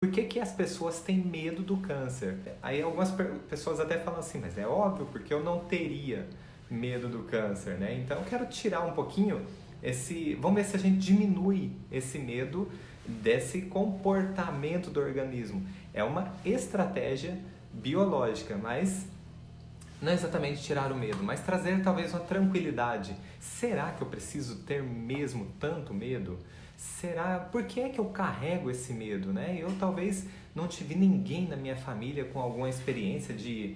Por que que as pessoas têm medo do câncer? Aí algumas pessoas até falam assim, mas é óbvio, porque eu não teria medo do câncer, né? Então eu quero tirar um pouquinho esse... Vamos ver se a gente diminui esse medo desse comportamento do organismo. É uma estratégia biológica, mas não é exatamente tirar o medo, mas trazer talvez uma tranquilidade. Será que eu preciso ter mesmo tanto medo? Será? Por que é que eu carrego esse medo, né? Eu talvez não tive ninguém na minha família com alguma experiência de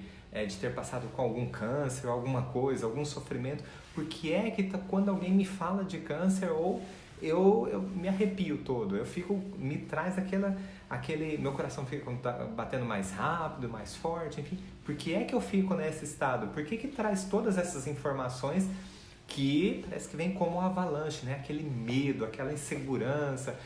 ter passado com algum câncer, alguma coisa, algum sofrimento. Por que é que quando alguém me fala de câncer ou eu me arrepio todo, eu fico, me traz meu coração fica batendo mais rápido, mais forte, enfim. Por que é que eu fico nesse estado? Por que que traz todas essas informações que parece que vem como uma avalanche, né? Aquele medo, aquela insegurança,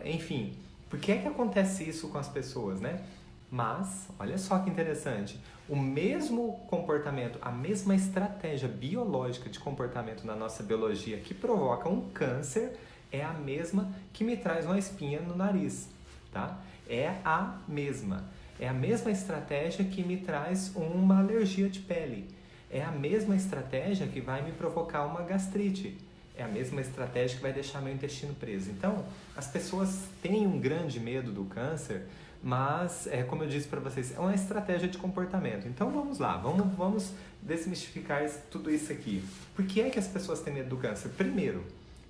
enfim. Por que é que acontece isso com as pessoas, né? Mas, olha só que interessante, o mesmo comportamento, a mesma estratégia biológica de comportamento na nossa biologia que provoca um câncer é a mesma que me traz uma espinha no nariz, tá? É a mesma. É a mesma estratégia que me traz uma alergia de pele. É a mesma estratégia que vai me provocar uma gastrite. É a mesma estratégia que vai deixar meu intestino preso. Então, as pessoas têm um grande medo do câncer, mas, como eu disse para vocês, é uma estratégia de comportamento. Então, vamos lá, vamos desmistificar tudo isso aqui. Por que é que as pessoas têm medo do câncer?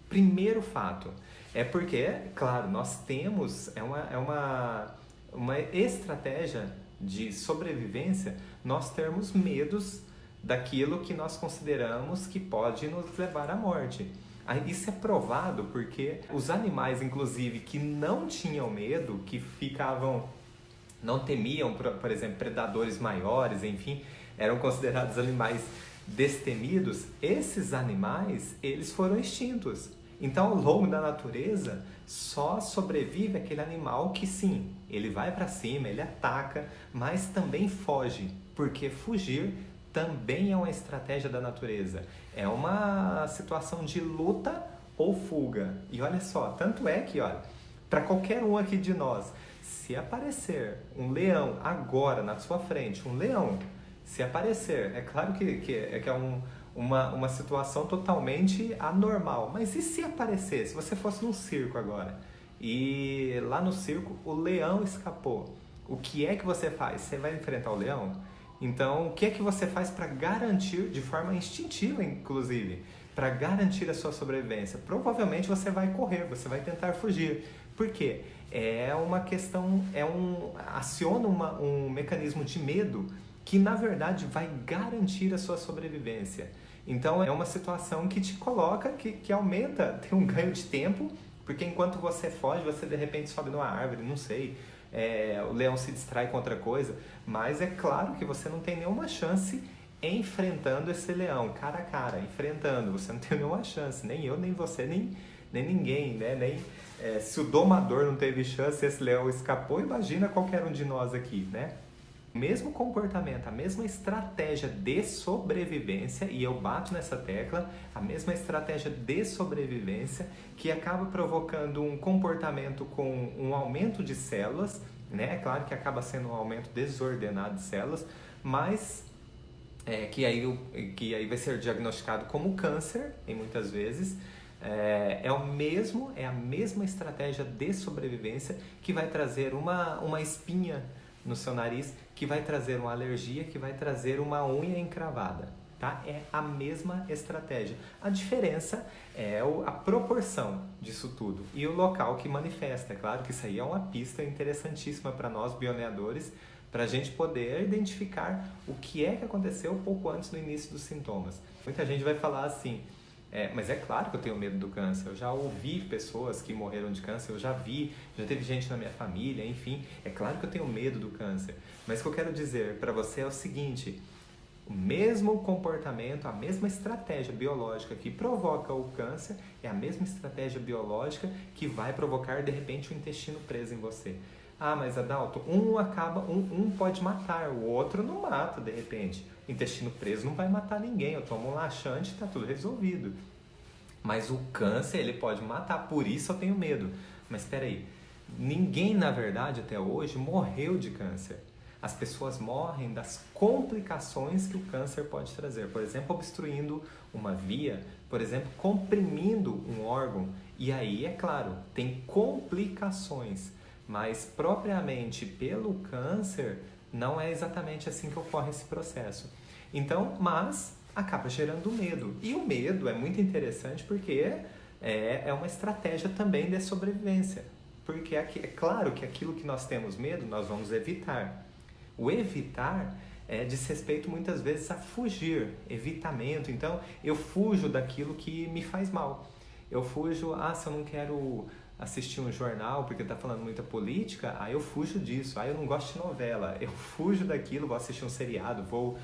Primeiro fato, é porque, claro, nós temos, uma estratégia de sobrevivência, nós termos medos daquilo que nós consideramos que pode nos levar à morte. Isso é provado porque os animais, inclusive, que não tinham medo, que não temiam, por exemplo, predadores maiores, enfim, eram considerados animais destemidos, esses animais, eles foram extintos. Então, ao longo da natureza, só sobrevive aquele animal que sim, ele vai para cima, ele ataca, mas também foge, porque fugir também é uma estratégia da natureza. É uma situação de luta ou fuga. E olha só, tanto é que, olha, para qualquer um aqui de nós, se aparecer um leão agora na sua frente, um leão, se aparecer, é claro que é uma situação totalmente anormal, mas e se aparecer? Se você fosse num circo agora e lá no circo o leão escapou, o que é que você faz? Você vai enfrentar o leão? Então, o que é que você faz para garantir, de forma instintiva inclusive, para garantir a sua sobrevivência? Provavelmente você vai correr, você vai tentar fugir. Por quê? É uma questão, aciona um mecanismo de medo que na verdade vai garantir a sua sobrevivência. Então é uma situação que te coloca, que aumenta, tem um ganho de tempo, porque enquanto você foge, você de repente sobe numa árvore, não sei, o leão se distrai com outra coisa, mas é claro que você não tem nenhuma chance enfrentando esse leão, cara a cara, enfrentando, você não tem nenhuma chance, nem eu, nem você, nem ninguém, né? Se o domador não teve chance, esse leão escapou, imagina qualquer um de nós aqui, né? O mesmo comportamento, a mesma estratégia de sobrevivência, e eu bato nessa tecla, a mesma estratégia de sobrevivência que acaba provocando um comportamento com um aumento de células, né? É claro que acaba sendo um aumento desordenado de células, mas que aí vai ser diagnosticado como câncer, em muitas vezes. É a mesma estratégia de sobrevivência que vai trazer uma espinha no seu nariz, que vai trazer uma alergia, que vai trazer uma unha encravada, tá? É a mesma estratégia. A diferença é a proporção disso tudo e o local que manifesta. É claro que isso aí é uma pista interessantíssima para nós bioneadores, para a gente poder identificar o que é que aconteceu pouco antes do início dos sintomas. Muita gente vai falar assim, mas é claro que eu tenho medo do câncer, eu já ouvi pessoas que morreram de câncer, já teve gente na minha família, enfim, é claro que eu tenho medo do câncer. Mas o que eu quero dizer para você é o seguinte, o mesmo comportamento, a mesma estratégia biológica que provoca o câncer é a mesma estratégia biológica que vai provocar, de repente, o intestino preso em você. Ah, mas Adalto, um pode matar, o outro não mata, de repente. O intestino preso não vai matar ninguém, eu tomo um laxante e está tudo resolvido. Mas o câncer, ele pode matar, por isso eu tenho medo. Mas espera aí, Ninguém, na verdade, até hoje, morreu de câncer. As pessoas morrem das complicações que o câncer pode trazer. Por exemplo, obstruindo uma via, por exemplo, comprimindo um órgão. E aí, é claro, tem complicações. Mas, propriamente, pelo câncer, não é exatamente assim que ocorre esse processo. Então, mas acaba gerando medo. E o medo é muito interessante porque é uma estratégia também de sobrevivência. Porque é claro que aquilo que nós temos medo, nós vamos evitar. O evitar diz respeito muitas vezes a fugir, evitamento. Então, eu fujo daquilo que me faz mal. Eu fujo, se eu não quero assistir um jornal porque está falando muita política, aí eu fujo disso. Eu não gosto de novela, eu fujo daquilo, vou assistir um seriado, vou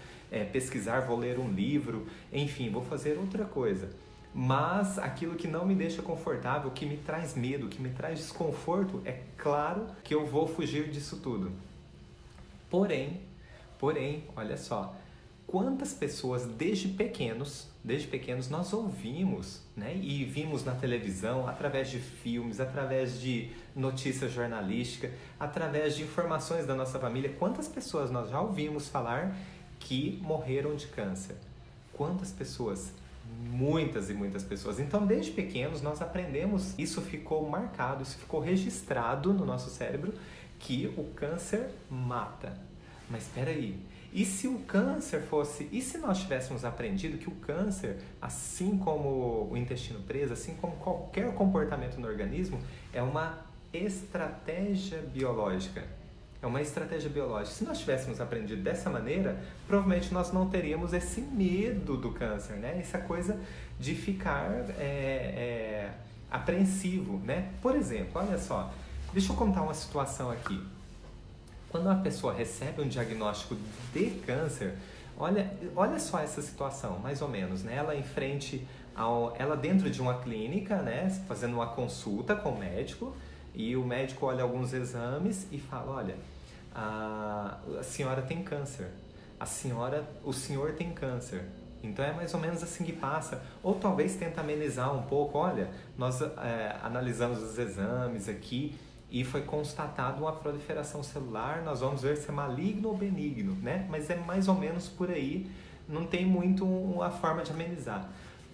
pesquisar, vou ler um livro, enfim, vou fazer outra coisa. Mas aquilo que não me deixa confortável, que me traz medo, que me traz desconforto, é claro que eu vou fugir disso tudo. Porém, olha só, quantas pessoas desde pequenos nós ouvimos, né? E vimos na televisão, através de filmes, através de notícias jornalísticas, através de informações da nossa família, quantas pessoas nós já ouvimos falar que morreram de câncer? Quantas pessoas? Muitas e muitas pessoas. Então, desde pequenos, nós aprendemos, isso ficou marcado, isso ficou registrado no nosso cérebro, que o câncer mata. Mas espera aí, e se o câncer fosse... E se nós tivéssemos aprendido que o câncer, assim como o intestino preso, assim como qualquer comportamento no organismo, é uma estratégia biológica. É uma estratégia biológica. Se nós tivéssemos aprendido dessa maneira, provavelmente nós não teríamos esse medo do câncer, né? Essa coisa de ficar apreensivo, né? Por exemplo, olha só, deixa eu contar uma situação aqui. Quando uma pessoa recebe um diagnóstico de câncer, olha só essa situação, mais ou menos, né? Ela dentro de uma clínica, né? Fazendo uma consulta com o médico, e o médico olha alguns exames e fala, olha, a senhora tem câncer, o senhor tem câncer. Então é mais ou menos assim que passa. Ou talvez tenta amenizar um pouco, olha, nós analisamos os exames aqui e foi constatado uma proliferação celular, nós vamos ver se é maligno ou benigno, né? Mas é mais ou menos por aí, não tem muito uma forma de amenizar.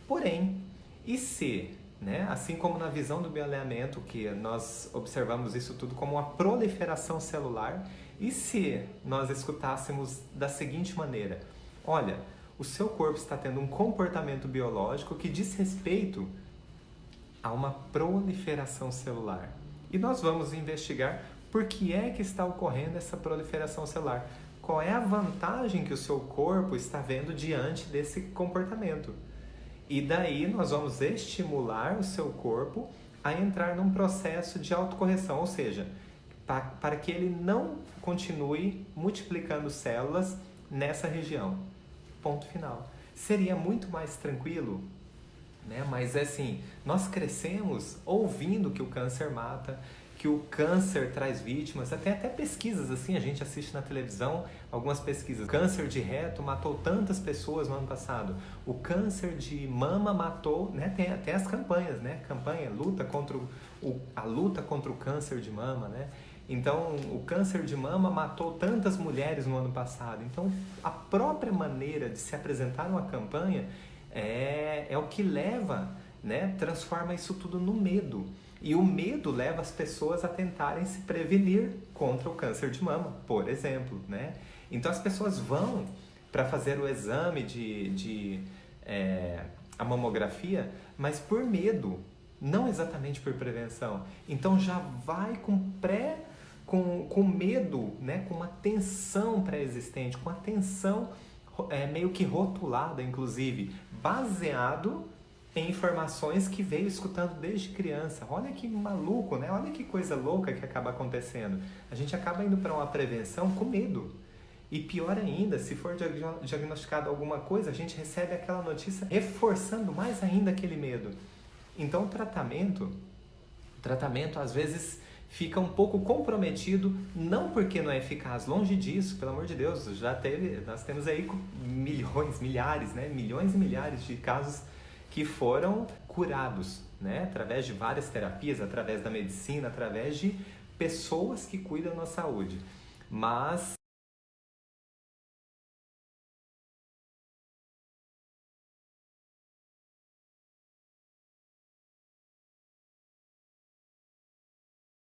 Porém, e se, né? Assim como na visão do bioalinhamento, que nós observamos isso tudo como uma proliferação celular, e se nós escutássemos da seguinte maneira, olha, o seu corpo está tendo um comportamento biológico que diz respeito a uma proliferação celular. E nós vamos investigar por que é que está ocorrendo essa proliferação celular. Qual é a vantagem que o seu corpo está vendo diante desse comportamento? E daí nós vamos estimular o seu corpo a entrar num processo de autocorreção, ou seja, para que ele não continue multiplicando células nessa região. Ponto final. Seria muito mais tranquilo, né? Mas assim, nós crescemos ouvindo que o câncer mata, que o câncer traz vítimas, até pesquisas assim, a gente assiste na televisão algumas pesquisas. O câncer de reto matou tantas pessoas no ano passado. O câncer de mama matou, né? Tem até as campanhas, né? A luta contra o câncer de mama, né? Então, o câncer de mama matou tantas mulheres no ano passado. Então, a própria maneira de se apresentar uma campanha é o que leva, né? Transforma isso tudo no medo. E o medo leva as pessoas a tentarem se prevenir contra o câncer de mama, por exemplo, né? Então, as pessoas vão para fazer o exame a mamografia, mas por medo, não exatamente por prevenção. Então, já vai com medo, né? Com uma tensão pré-existente, com a tensão meio que rotulada, inclusive, baseado em informações que veio escutando desde criança. Olha que maluco, né? Olha que coisa louca que acaba acontecendo. A gente acaba indo para uma prevenção com medo. E pior ainda, se for diagnosticado alguma coisa, a gente recebe aquela notícia reforçando mais ainda aquele medo. Então, o tratamento às vezes fica um pouco comprometido, não porque não é eficaz, longe disso, pelo amor de Deus, nós temos aí milhões, milhares, né? Milhões e milhares de casos que foram curados, né? Através de várias terapias, através da medicina, através de pessoas que cuidam da saúde. Mas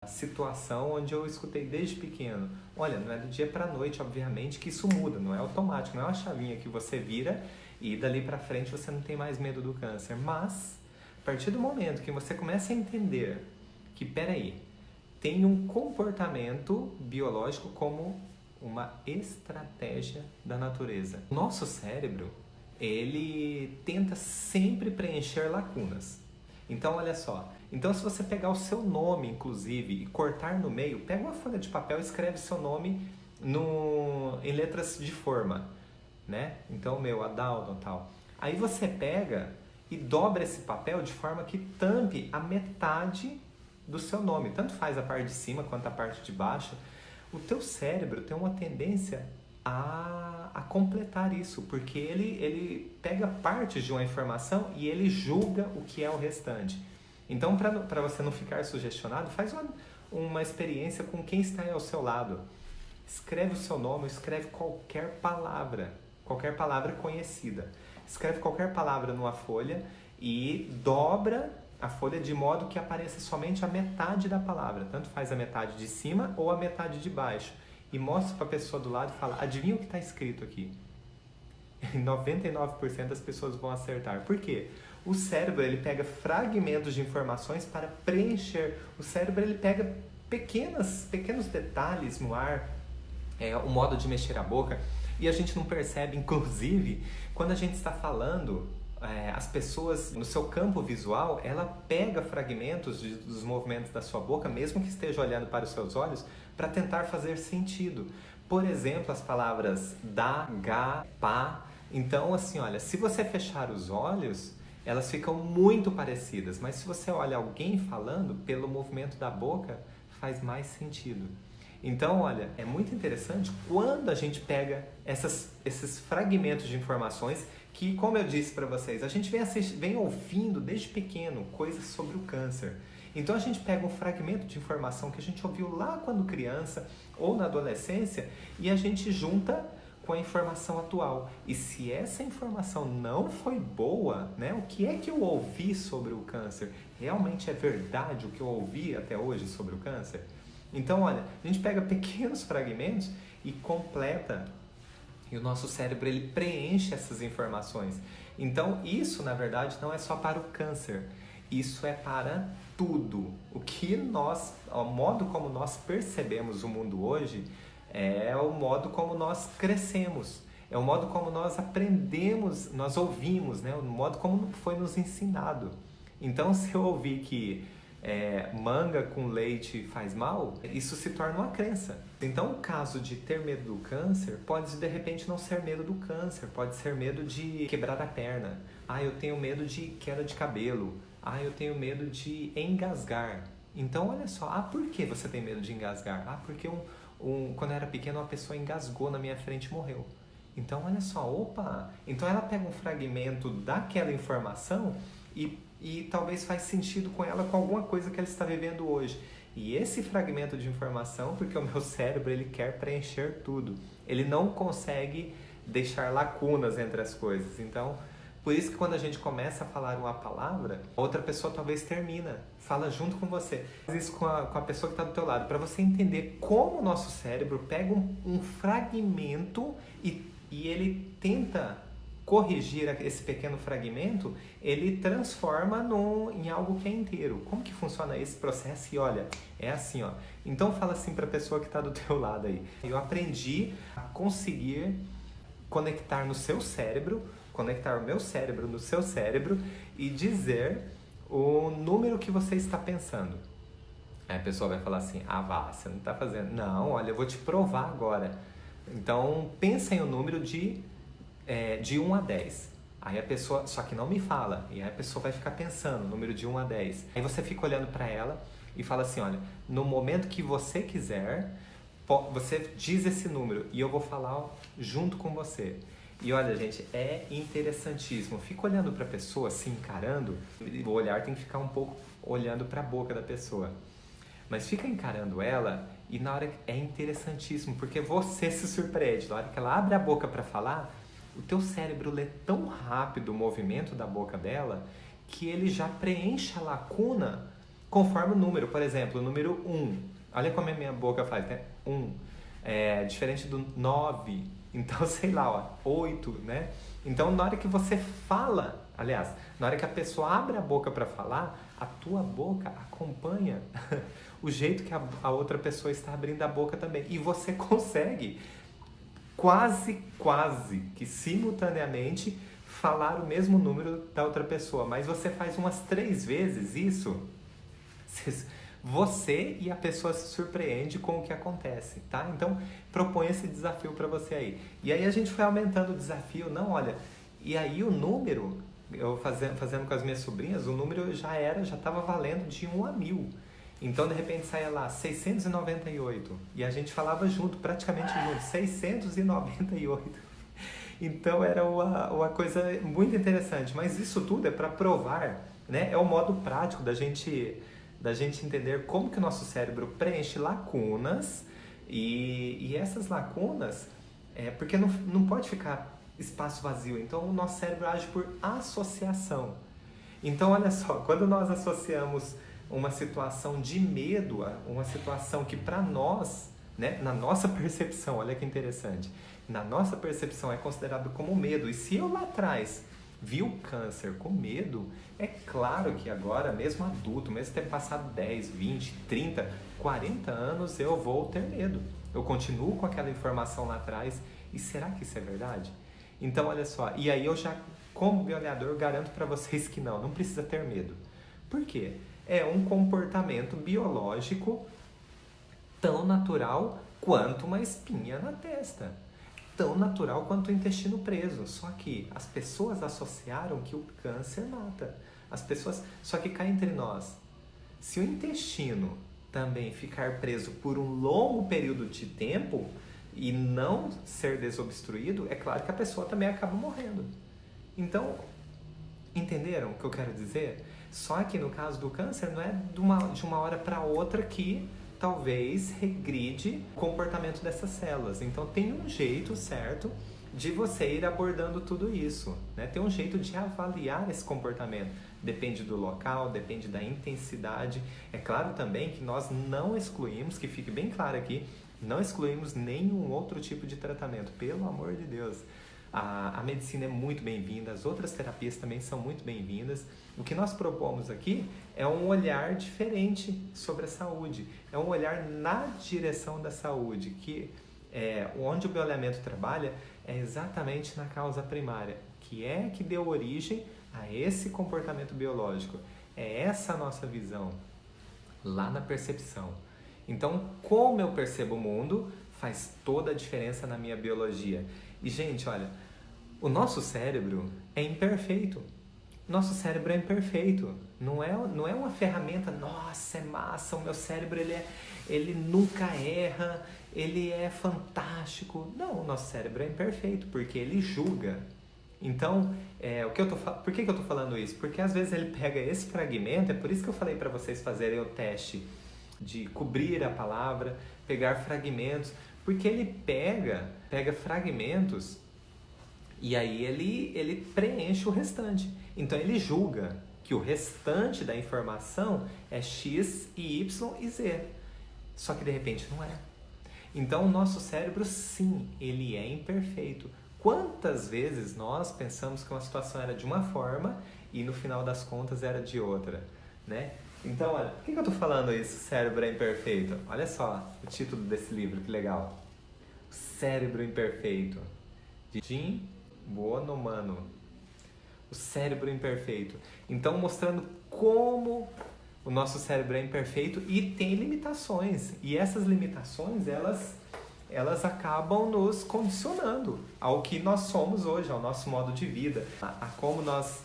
a situação onde eu escutei desde pequeno, olha, não é do dia para a noite, obviamente, que isso muda, não é automático, não é uma chavinha que você vira e dali para frente você não tem mais medo do câncer. Mas, a partir do momento que você começa a entender que, peraí, tem um comportamento biológico como uma estratégia da natureza. O nosso cérebro, ele tenta sempre preencher lacunas. Então, olha só. Então, se você pegar o seu nome, inclusive, e cortar no meio, pega uma folha de papel e escreve seu nome em letras de forma, né? Então, o meu, Adaldo, tal. Aí você pega e dobra esse papel de forma que tampe a metade do seu nome. Tanto faz a parte de cima quanto a parte de baixo. O teu cérebro tem uma tendência a completar isso, porque ele pega partes de uma informação e ele julga o que é o restante. Então, para você não ficar sugestionado, faz uma experiência com quem está ao seu lado. Escreve o seu nome, escreve qualquer palavra conhecida. Escreve qualquer palavra numa folha e dobra a folha de modo que apareça somente a metade da palavra. Tanto faz a metade de cima ou a metade de baixo. E mostra para a pessoa do lado e fala, adivinha o que está escrito aqui? E 99% das pessoas vão acertar. Por quê? O cérebro, ele pega fragmentos de informações para preencher. O cérebro, ele pega pequenos detalhes no ar, o modo de mexer a boca, e a gente não percebe, inclusive, quando a gente está falando, as pessoas, no seu campo visual, ela pega fragmentos dos movimentos da sua boca, mesmo que esteja olhando para os seus olhos, para tentar fazer sentido. Por exemplo, as palavras da, ga, pá. Então, assim, olha, se você fechar os olhos, elas ficam muito parecidas, mas se você olha alguém falando, pelo movimento da boca, faz mais sentido. Então, olha, é muito interessante quando a gente pega esses fragmentos de informações que, como eu disse para vocês, a gente vem ouvindo desde pequeno coisas sobre o câncer. Então a gente pega um fragmento de informação que a gente ouviu lá quando criança ou na adolescência e a gente junta com a informação atual. E se essa informação não foi boa, né, o que é que eu ouvi sobre o câncer? Realmente é verdade o que eu ouvi até hoje sobre o câncer? Então, olha, a gente pega pequenos fragmentos e completa, e o nosso cérebro ele preenche essas informações. Então, isso, na verdade, não é só para o câncer, isso é para tudo. O modo como nós percebemos o mundo hoje é o modo como nós crescemos, é o modo como nós aprendemos, nós ouvimos, né? O modo como foi nos ensinado. Então, se eu ouvir que manga com leite faz mal, isso se torna uma crença. Então, o caso de ter medo do câncer pode, de repente, não ser medo do câncer, pode ser medo de quebrar a perna. Ah, eu tenho medo de queda de cabelo. Ah, eu tenho medo de engasgar. Então, olha só, por que você tem medo de engasgar? Porque quando eu era pequeno, uma pessoa engasgou na minha frente e morreu. Então, olha só, então ela pega um fragmento daquela informação e talvez faz sentido com ela, com alguma coisa que ela está vivendo hoje. E esse fragmento de informação, porque o meu cérebro ele quer preencher tudo. Ele não consegue deixar lacunas entre as coisas. Então, por isso que quando a gente começa a falar uma palavra, outra pessoa talvez fala junto com você. Faz isso com a pessoa que está do teu lado, para você entender como o nosso cérebro pega um fragmento e ele tenta corrigir esse pequeno fragmento, ele transforma em algo que é inteiro. Como que funciona esse processo? E olha, é assim, ó. Então fala assim para a pessoa que está do teu lado aí. Eu aprendi a conseguir conectar no seu cérebro, conectar o meu cérebro no seu cérebro e dizer o número que você está pensando. Aí a pessoa vai falar assim, você não está fazendo. Não, olha, eu vou te provar agora. Então, pensa em um número de 1 a 10. Aí a pessoa, só que não me fala, e aí a pessoa vai ficar pensando, número de 1 a 10. Aí você fica olhando para ela e fala assim, olha, no momento que você quiser, você diz esse número e eu vou falar junto com você. E olha, gente, é interessantíssimo. Fica olhando para a pessoa, se encarando, o olhar tem que ficar um pouco olhando para a boca da pessoa. mas fica encarando ela e na hora é interessantíssimo, porque você se surpreende. Na hora que ela abre a boca para falar, o teu cérebro lê tão rápido o movimento da boca dela que ele já preenche a lacuna conforme o número. Por exemplo, o número 1. Olha como a minha boca faz, né? 1. É diferente do 9. Então, sei lá, ó, 8, né? Então, na hora que você fala, aliás, na hora que a pessoa abre a boca para falar, a tua boca acompanha o jeito que a outra pessoa está abrindo a boca também. E você consegue quase que simultaneamente falar o mesmo número da outra pessoa. Mas você faz umas 3 vezes isso, você e a pessoa se surpreende com o que acontece, tá? Então, propõe esse desafio para você aí. E aí a gente foi aumentando o desafio, não, olha, e aí o número, eu fazendo com as minhas sobrinhas, o número já estava valendo de 1 a 1000. Então, de repente, saia lá 698. E a gente falava junto, praticamente junto, 698. Então, era uma coisa muito interessante. Mas isso tudo é para provar, né? É o modo prático da gente entender como que o nosso cérebro preenche lacunas. E essas lacunas, porque não pode ficar espaço vazio. Então, o nosso cérebro age por associação. Então, olha só, quando nós associamos uma situação de medo, uma situação que para nós, né, na nossa percepção, olha que interessante, na nossa percepção é considerado como medo. E se eu lá atrás vi o câncer com medo, é claro que agora, mesmo adulto, mesmo ter passado 10, 20, 30, 40 anos, eu vou ter medo. Eu continuo com aquela informação lá atrás. E será que isso é verdade? Então, olha só, e aí eu já, como bioolhador, garanto para vocês que não precisa ter medo. Por quê? É um comportamento biológico tão natural quanto uma espinha na testa. Tão natural quanto o intestino preso. Só que as pessoas associaram que o câncer mata. Só que cá entre nós, se o intestino também ficar preso por um longo período de tempo e não ser desobstruído, é claro que a pessoa também acaba morrendo. Então, entenderam o que eu quero dizer? Só que no caso do câncer não é de uma hora para outra que talvez regride o comportamento dessas células. Então tem um jeito certo de você ir abordando tudo isso, né? Tem um jeito de avaliar esse comportamento. Depende do local, depende da intensidade. É claro também que nós não excluímos, que fique bem claro aqui, não excluímos nenhum outro tipo de tratamento, pelo amor de Deus. A medicina é muito bem-vinda, as outras terapias também são muito bem-vindas. O que nós propomos aqui é um olhar diferente sobre a saúde, é um olhar na direção da saúde, que onde o bioalinhamento trabalha é exatamente na causa primária, que deu origem a esse comportamento biológico. É essa a nossa visão, lá na percepção. Então, como eu percebo o mundo, faz toda a diferença na minha biologia. E, gente, olha, o nosso cérebro é imperfeito. Nosso cérebro é imperfeito. Não é uma ferramenta, nossa, é massa, o meu cérebro ele nunca erra, ele é fantástico. Não, o nosso cérebro é imperfeito, porque ele julga. Então, por que eu estou falando isso? Porque às vezes ele pega esse fragmento, é por isso que eu falei para vocês fazerem o teste de cobrir a palavra, pegar fragmentos, porque ele pega fragmentos e aí ele preenche o restante. Então ele julga que o restante da informação é X, Y e Z. Só que de repente não é. Então o nosso cérebro, sim, ele é imperfeito. Quantas vezes nós pensamos que uma situação era de uma forma e no final das contas era de outra, né? Então, olha, por que eu estou falando isso, cérebro é imperfeito? Olha só o título desse livro, que legal. O Cérebro Imperfeito, de Jim Bonomano. O cérebro imperfeito. Então, mostrando como o nosso cérebro é imperfeito e tem limitações. E essas limitações, elas acabam nos condicionando ao que nós somos hoje, ao nosso modo de vida, a como nós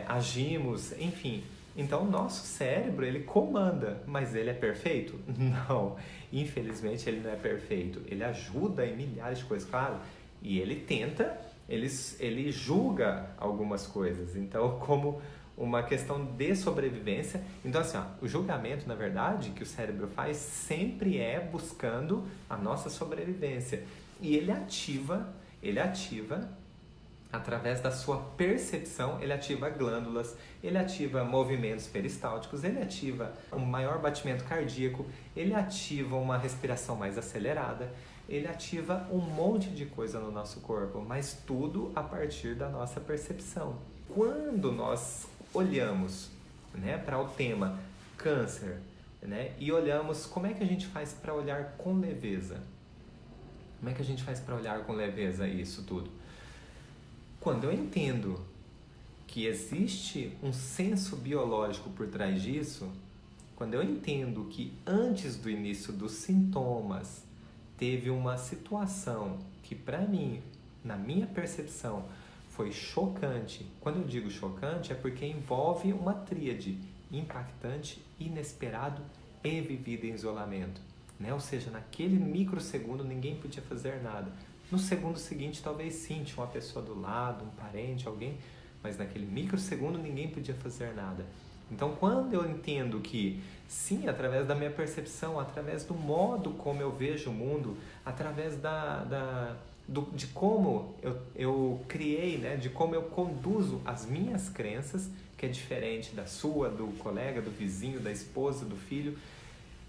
agimos, enfim. Então, o nosso cérebro, ele comanda, mas ele é perfeito? Não, infelizmente ele não é perfeito. Ele ajuda em milhares de coisas, claro, e ele tenta, ele julga algumas coisas. Então, como uma questão de sobrevivência. Então, assim, ó, o julgamento, na verdade, que o cérebro faz sempre é buscando a nossa sobrevivência. E ele ativa através da sua percepção, ele ativa glândulas, ele ativa movimentos peristálticos, ele ativa um maior batimento cardíaco, ele ativa uma respiração mais acelerada, ele ativa um monte de coisa no nosso corpo, mas tudo a partir da nossa percepção. Quando nós olhamos, né, para o tema câncer, né, e olhamos como é que a gente faz para olhar com leveza? Como é que a gente faz para olhar com leveza isso tudo? Quando eu entendo que existe um senso biológico por trás disso, quando eu entendo que antes do início dos sintomas teve uma situação que para mim, na minha percepção, foi chocante. Quando eu digo chocante é porque envolve uma tríade: impactante, inesperado e vivido em isolamento, né? Ou seja, naquele microsegundo ninguém podia fazer nada. No segundo seguinte, talvez sim, tinha uma pessoa do lado, um parente, alguém, mas naquele microsegundo ninguém podia fazer nada. Então, quando eu entendo que, sim, através da minha percepção, através do modo como eu vejo o mundo, através de como eu criei, né, de como eu conduzo as minhas crenças, que é diferente da sua, do colega, do vizinho, da esposa, do filho,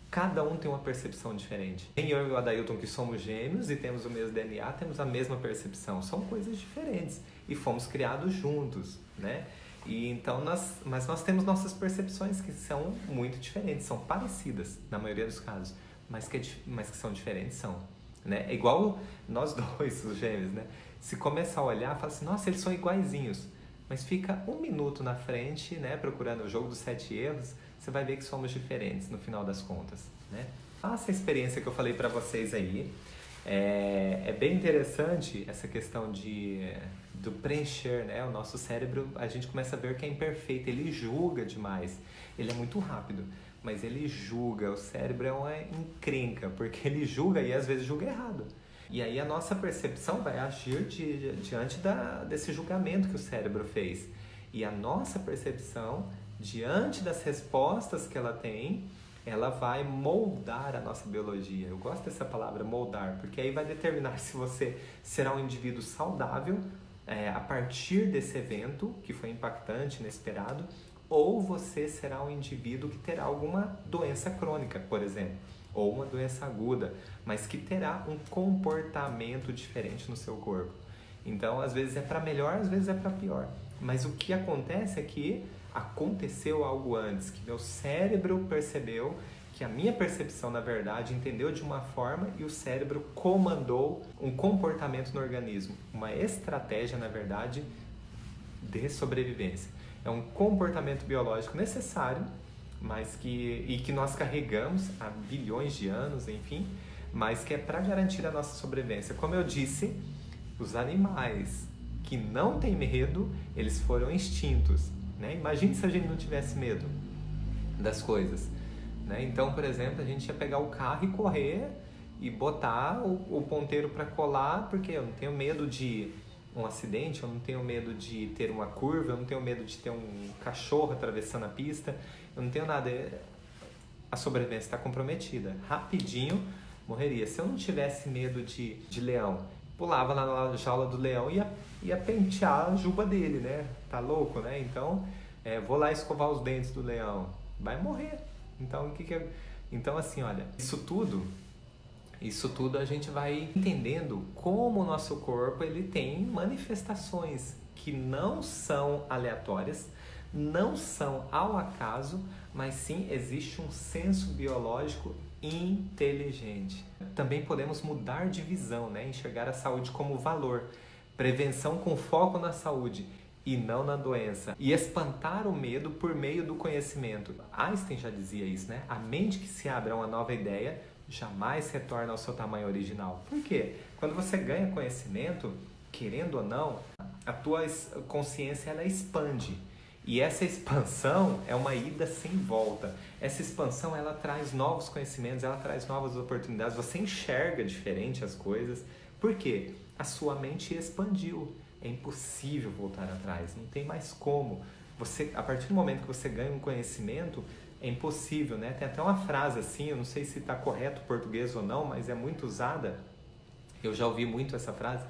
cada um tem uma percepção diferente. Nem eu e o Adailton, que somos gêmeos e temos o mesmo DNA, temos a mesma percepção. São coisas diferentes e fomos criados juntos, né? E então mas nós temos nossas percepções que são muito diferentes, são parecidas na maioria dos casos, mas que são diferentes, são, né? É igual nós dois, os gêmeos, né? Se começar a olhar, fala assim, nossa, eles são iguaizinhos, mas fica um minuto na frente, né, procurando o jogo dos 7 erros, você vai ver que somos diferentes no final das contas, né? Faça a experiência que eu falei para vocês aí. É bem interessante essa questão do preencher, né? O nosso cérebro, a gente começa a ver que é imperfeito, ele julga demais. Ele é muito rápido, mas ele julga. O cérebro é uma encrenca, porque ele julga e às vezes julga errado. E aí a nossa percepção vai agir diante desse julgamento que o cérebro fez. E a nossa percepção, diante das respostas que ela tem, ela vai moldar a nossa biologia. Eu gosto dessa palavra, moldar, porque aí vai determinar se você será um indivíduo saudável a partir desse evento que foi impactante, inesperado, ou você será um indivíduo que terá alguma doença crônica, por exemplo, ou uma doença aguda, mas que terá um comportamento diferente no seu corpo. Então, às vezes é para melhor, às vezes é para pior. Mas o que acontece é que aconteceu algo antes, que meu cérebro percebeu, que a minha percepção, na verdade, entendeu de uma forma e o cérebro comandou um comportamento no organismo. Uma estratégia, na verdade, de sobrevivência. É um comportamento biológico necessário, mas que nós carregamos há bilhões de anos, enfim, mas que é para garantir a nossa sobrevivência. Como eu disse, os animais que não têm medo, eles foram extintos, né? Imagine se a gente não tivesse medo das coisas, né? Então, por exemplo, a gente ia pegar o carro e correr e botar o ponteiro para colar, porque eu não tenho medo de um acidente, eu não tenho medo de ter uma curva, eu não tenho medo de ter um cachorro atravessando a pista, eu não tenho nada. A sobrevivência está comprometida. Rapidinho morreria. Se eu não tivesse medo de leão, pulava lá na jaula do leão e ia pentear a juba dele, né? Tá louco, né? Então, vou lá escovar os dentes do leão. Vai morrer. Então, então assim, olha, isso tudo a gente vai entendendo como o nosso corpo ele tem manifestações que não são aleatórias, não são ao acaso, mas sim existe um senso biológico inteligente. Também podemos mudar de visão, né? Enxergar a saúde como valor, prevenção com foco na saúde e não na doença, e espantar o medo por meio do conhecimento. Einstein já dizia isso, né? A mente que se abre a uma nova ideia jamais retorna ao seu tamanho original. Por quê? Quando você ganha conhecimento, querendo ou não, a tua consciência ela expande. E essa expansão é uma ida sem volta. Essa expansão ela traz novos conhecimentos, ela traz novas oportunidades. Você enxerga diferente as coisas. Por quê? A sua mente expandiu. É impossível voltar atrás, não tem mais como. Você, a partir do momento que você ganha um conhecimento, é impossível, né? Tem até uma frase assim, eu não sei se está correto o português ou não, mas é muito usada. Eu já ouvi muito essa frase.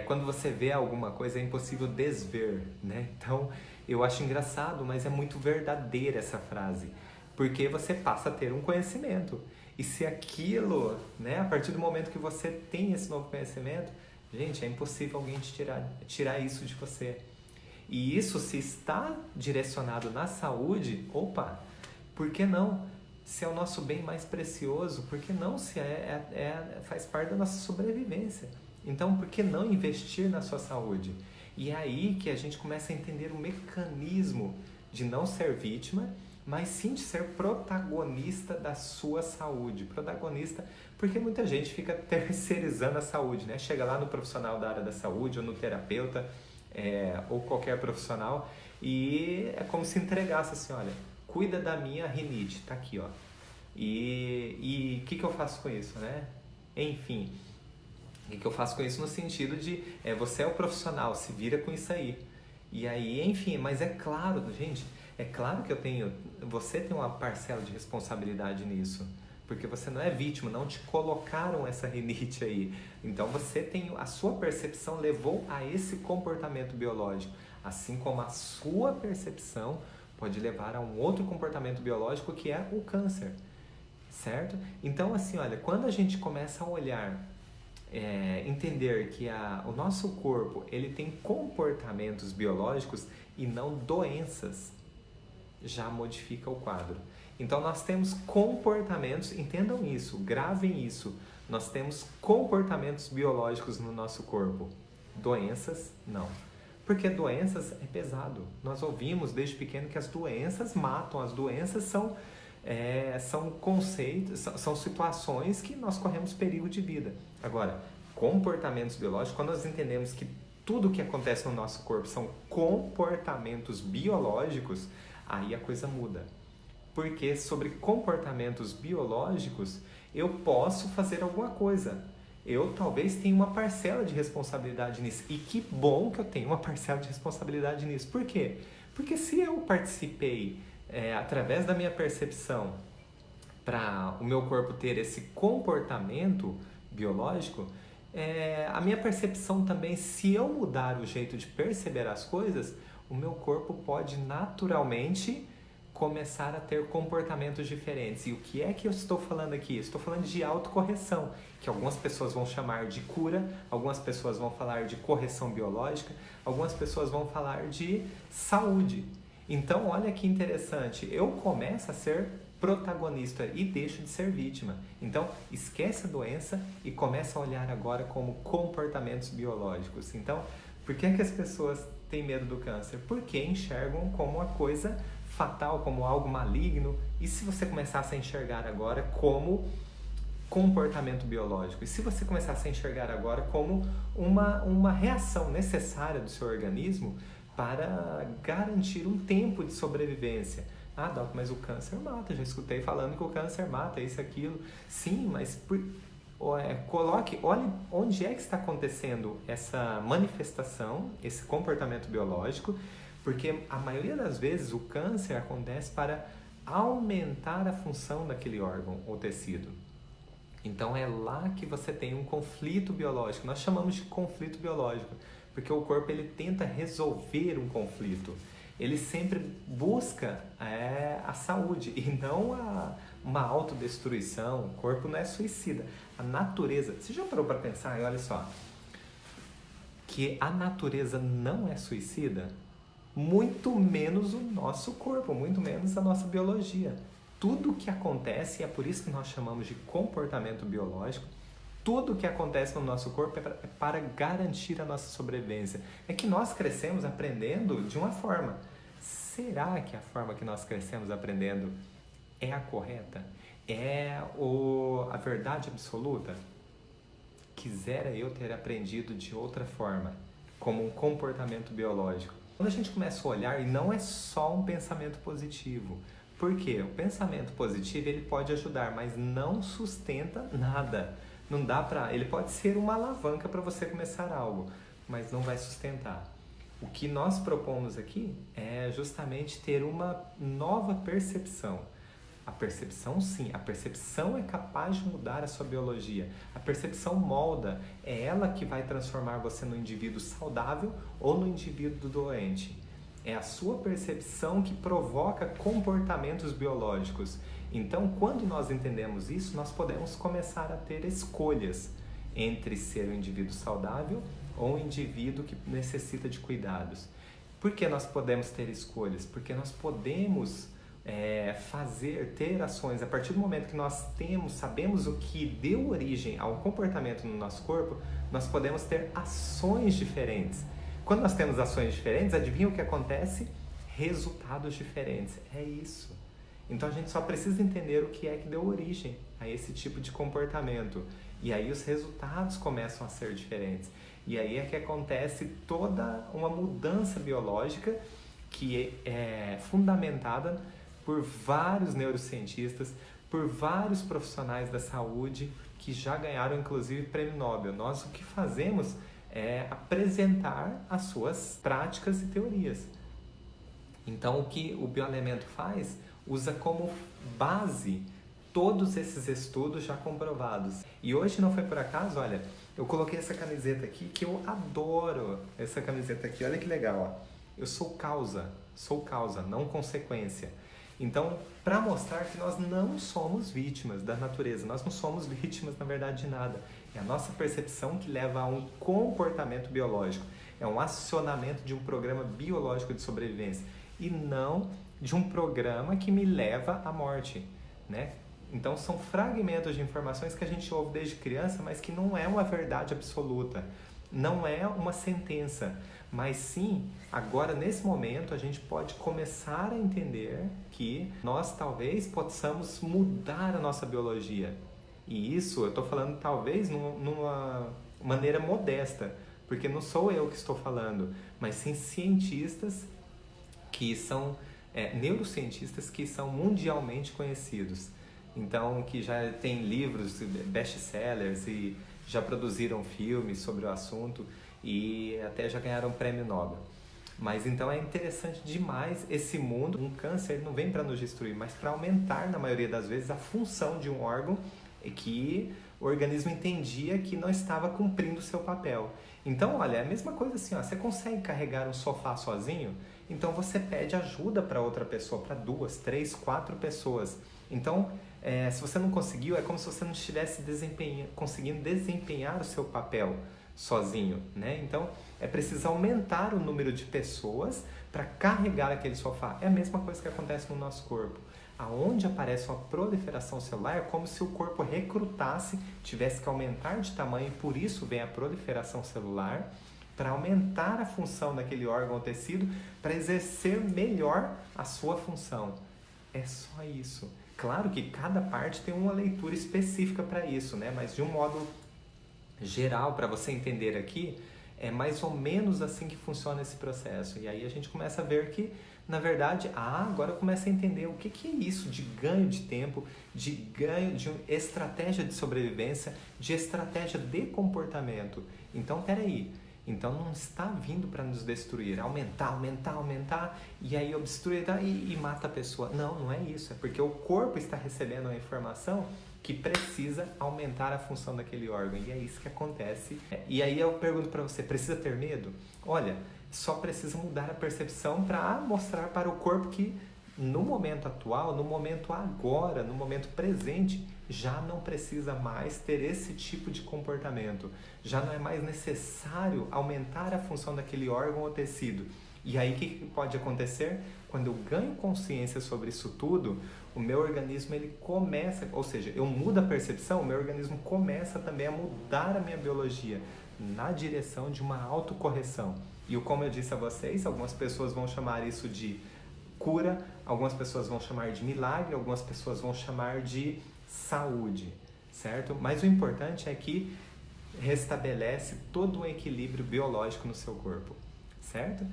Quando você vê alguma coisa, é impossível desver, né? Então, eu acho engraçado, mas é muito verdadeira essa frase. Porque você passa a ter um conhecimento. E se aquilo, né? A partir do momento que você tem esse novo conhecimento, gente, é impossível alguém tirar isso de você. E isso, se está direcionado na saúde, opa, por que não? Se é o nosso bem mais precioso, por que não? Se faz parte da nossa sobrevivência. Então, por que não investir na sua saúde? E é aí que a gente começa a entender o mecanismo de não ser vítima, mas sim de ser protagonista da sua saúde. Protagonista, porque muita gente fica terceirizando a saúde, né? Chega lá no profissional da área da saúde ou no terapeuta, ou qualquer profissional, e é como se entregasse assim, olha, cuida da minha rinite, tá aqui, ó. E o que eu faço com isso, né? Enfim, o que eu faço com isso no sentido de, você é o profissional, se vira com isso aí. E aí, enfim, mas é claro, gente, é claro que você tem uma parcela de responsabilidade nisso. Porque você não é vítima, não te colocaram essa rinite aí. Então você tem, a sua percepção levou a esse comportamento biológico. Assim como a sua percepção pode levar a um outro comportamento biológico que é o câncer. Certo? Então assim, olha, quando a gente começa a olhar, entender que o nosso corpo ele tem comportamentos biológicos e não doenças, já modifica o quadro. Então nós temos comportamentos, entendam isso, gravem isso, nós temos comportamentos biológicos no nosso corpo, doenças não. Porque doenças é pesado, nós ouvimos desde pequeno que as doenças matam, as doenças são conceitos, são situações que nós corremos perigo de vida. Agora, comportamentos biológicos, quando nós entendemos que tudo que acontece no nosso corpo são comportamentos biológicos, aí a coisa muda. Porque sobre comportamentos biológicos, eu posso fazer alguma coisa. Eu talvez tenha uma parcela de responsabilidade nisso. E que bom que eu tenho uma parcela de responsabilidade nisso. Por quê? Porque se eu participei, através da minha percepção, para o meu corpo ter esse comportamento biológico, a minha percepção também, se eu mudar o jeito de perceber as coisas, o meu corpo pode naturalmente começar a ter comportamentos diferentes. E o que é que eu estou falando aqui? Estou falando de autocorreção, que algumas pessoas vão chamar de cura, algumas pessoas vão falar de correção biológica, algumas pessoas vão falar de saúde. Então, olha que interessante, eu começo a ser protagonista e deixo de ser vítima. Então, esquece a doença e começa a olhar agora como comportamentos biológicos. Então, por que as pessoas têm medo do câncer? Porque enxergam como uma coisa fatal, como algo maligno. E se você começasse a enxergar agora como comportamento biológico? E se você começasse a enxergar agora como uma reação necessária do seu organismo para garantir um tempo de sobrevivência? Ah, Doc, mas o câncer mata. Já escutei falando que o câncer mata, isso, aquilo. Sim, mas olhe onde é que está acontecendo essa manifestação, esse comportamento biológico, porque a maioria das vezes o câncer acontece para aumentar a função daquele órgão ou tecido. Então é lá que você tem um conflito biológico. Nós chamamos de conflito biológico, porque o corpo ele tenta resolver um conflito. Ele sempre busca a saúde e não uma autodestruição. O corpo não é suicida. A natureza... Você já parou para pensar? E olha só, que a natureza não é suicida? Muito menos o nosso corpo, muito menos a nossa biologia. Tudo que acontece, e é por isso que nós chamamos de comportamento biológico, tudo que acontece no nosso corpo é para garantir a nossa sobrevivência. É que nós crescemos aprendendo de uma forma. Será que a forma que nós crescemos aprendendo é a correta? É a verdade absoluta? Quisera eu ter aprendido de outra forma, como um comportamento biológico. Quando a gente começa a olhar, e não é só um pensamento positivo. Por quê? O pensamento positivo ele pode ajudar, mas não sustenta nada. Não dá ele pode ser uma alavanca para você começar algo, mas não vai sustentar. O que nós propomos aqui é justamente ter uma nova percepção. A percepção, sim, a percepção é capaz de mudar a sua biologia. A percepção molda, é ela que vai transformar você no indivíduo saudável ou no indivíduo doente. É a sua percepção que provoca comportamentos biológicos. Então, quando nós entendemos isso, nós podemos começar a ter escolhas entre ser um indivíduo saudável ou um indivíduo que necessita de cuidados. Por que nós podemos ter escolhas? Porque nós podemos ter ações. A partir do momento que nós sabemos o que deu origem ao comportamento no nosso corpo, nós podemos ter ações diferentes. Quando nós temos ações diferentes, adivinha o que acontece? Resultados diferentes. É isso. Então a gente só precisa entender o que é que deu origem a esse tipo de comportamento. E aí os resultados começam a ser diferentes. E aí é que acontece toda uma mudança biológica que é fundamentada por vários neurocientistas, por vários profissionais da saúde que já ganharam inclusive prêmio Nobel. Nós o que fazemos é apresentar as suas práticas e teorias. Então o que o bioelemento faz, usa como base todos esses estudos já comprovados. E hoje não foi por acaso, olha, eu coloquei essa camiseta aqui, que eu adoro essa camiseta aqui, olha que legal, ó. Eu sou causa, não consequência. Então, para mostrar que nós não somos vítimas da natureza, nós não somos vítimas, na verdade, de nada. É a nossa percepção que leva a um comportamento biológico, é um acionamento de um programa biológico de sobrevivência e não de um programa que me leva à morte, né? Então são fragmentos de informações que a gente ouve desde criança, mas que não é uma verdade absoluta, não é uma sentença, mas sim, agora nesse momento a gente pode começar a entender que nós talvez possamos mudar a nossa biologia. E isso eu estou falando talvez numa maneira modesta, porque não sou eu que estou falando, mas sim cientistas que são neurocientistas que são mundialmente conhecidos. Então, que já tem livros, best-sellers e já produziram filmes sobre o assunto e até já ganharam prêmio Nobel. Mas então é interessante demais esse mundo. Um câncer não vem para nos destruir, mas para aumentar, na maioria das vezes, a função de um órgão que o organismo entendia que não estava cumprindo o seu papel. Então, olha, é a mesma coisa assim, ó, você consegue carregar um sofá sozinho? Então você pede ajuda para outra pessoa, para 2, 3, 4 pessoas. Então, se você não conseguiu, é como se você não estivesse conseguindo desempenhar o seu papel sozinho, né? Então, é preciso aumentar o número de pessoas para carregar aquele sofá. É a mesma coisa que acontece no nosso corpo. Aonde aparece uma proliferação celular, é como se o corpo recrutasse, tivesse que aumentar de tamanho, e por isso vem a proliferação celular, para aumentar a função daquele órgão ou tecido, para exercer melhor a sua função. É só isso. Claro que cada parte tem uma leitura específica para isso, né? Mas de um modo geral, para você entender aqui, é mais ou menos assim que funciona esse processo. E aí a gente começa a ver que, na verdade, agora começa a entender o que é isso de ganho de tempo, de ganho de estratégia de sobrevivência, de estratégia de comportamento. Então, peraí. Então não está vindo para nos destruir, aumentar, e aí obstruir e mata a pessoa. Não, não é isso. É porque o corpo está recebendo uma informação que precisa aumentar a função daquele órgão. E é isso que acontece. E aí eu pergunto para você, precisa ter medo? Olha, só precisa mudar a percepção para mostrar para o corpo que no momento atual, no momento agora, no momento presente, já não precisa mais ter esse tipo de comportamento. Já não é mais necessário aumentar a função daquele órgão ou tecido. E aí o que pode acontecer? Quando eu ganho consciência sobre isso tudo, o meu organismo ele começa, ou seja, eu mudo a percepção, o meu organismo começa também a mudar a minha biologia na direção de uma autocorreção. E como eu disse a vocês, algumas pessoas vão chamar isso de cura, algumas pessoas vão chamar de milagre, algumas pessoas vão chamar de saúde, certo? Mas o importante é que restabelece todo um equilíbrio biológico no seu corpo, certo?